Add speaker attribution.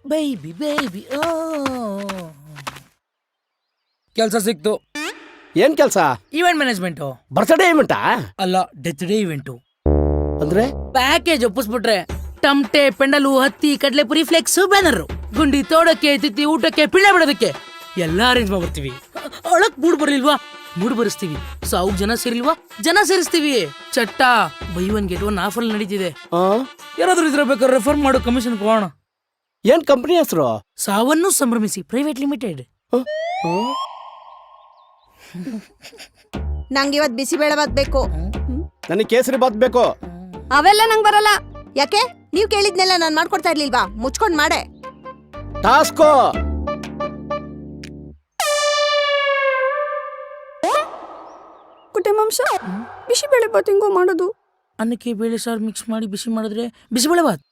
Speaker 1: Baby baby oh ಕೆಲಸ ಸಿಕ್ತು.
Speaker 2: ಏನ್ ಕೆಲ್ಸ?
Speaker 1: Event management.
Speaker 2: ಬರ್ತ್ಡೇ ಇವೆಂಟಾ?
Speaker 1: ಅಲ್ಲ, ಡೆತ್ ಡೇ ಇವೆಂಟು.
Speaker 2: ಅಂದ್ರೆ
Speaker 1: ಪ್ಯಾಕೇಜ್ ಒಪ್ಪಿಸ್ಬಿಟ್ರೆ ಟಮಟೆ, ಪೆಂಡಲು, ಹತ್ತಿ, ಕಡ್ಲೆಪುರಿ, ಫ್ಲೆಕ್ಸ್, ಬ್ಯಾನರ್, ಗುಂಡಿ ತೋಡಕ್ಕೆ, ತಿತ್ತಿ ಊಟಕ್ಕೆ, ಪಿಳ್ಳೆ ಬಿಡೋದಕ್ಕೆ ಎಲ್ಲ ಅರೇಂಜ್ ಮಾಡ್ಬಿಡ್ತೀವಿ. ಒಳಕ್ ಮೂಡ್ ಬರ್ಲಿಲ್ವಾ, ಮೂಡ್ ಬರಿಸ್ತೀವಿ. ಸಾವು ಜನ ಸೇರಿಲ್ವಾ, ಜನ ಸೇರಿಸ್ತೀವಿ. ಚಟ್ಟ buy one get one offer ನಡೀತಿದೆ. ಯಾರಾದ್ರೂ ಇದ್ರ ಬೇಕಾದ್ರೆ ರೆಫರ್ ಮಾಡು, ಕಮಿಷನ್ ಕೊಡೋಣ.
Speaker 2: ಏನ್ ಕಂಪನಿ ಹೆಸರು?
Speaker 1: ಸಾವನ್ನು ಸಂಭ್ರಮಿಸಿ ಪ್ರೈವೇಟ್ ಲಿಮಿಟೆಡ್.
Speaker 3: ನಂಗೆ ಇವತ್ ಬಿಸಿಬೇಳೆ ಬಾತ್ ಬೇಕು.
Speaker 2: ನನಗೆ ಕೇಸರಿ ಬಾತ್ ಬೇಕು.
Speaker 3: ಅವೆಲ್ಲ ನಂಗ್ ಬರಲ್ಲ. ಯಾಕೆ? ನೀವ್ ಕೇಳಿದ್ನೆಲ್ಲ ನಾನ್ ಮಾಡ್ಕೊಡ್ತಾ ಇರ್ಲಿಲ್ವಾ? ಮುಚ್ಕೊಂಡ್ ಮಾಡೆ.
Speaker 2: ಟಾಸ್ಕೋ.
Speaker 3: ಕುಟುಂಬಾಂಶ ಬಿಸಿಬೇಳೆ ಬಾತ್ ಹೆಂಗೋ ಮಾಡೋದು?
Speaker 1: ಅನ್ನಕ್ಕೆ ಬೇಳೆ ಸಾರು ಮಿಕ್ಸ್ ಮಾಡಿ ಬಿಸಿ ಮಾಡಿದ್ರೆ ಬಿಸಿಬೇಳೆ ಬಾತ್.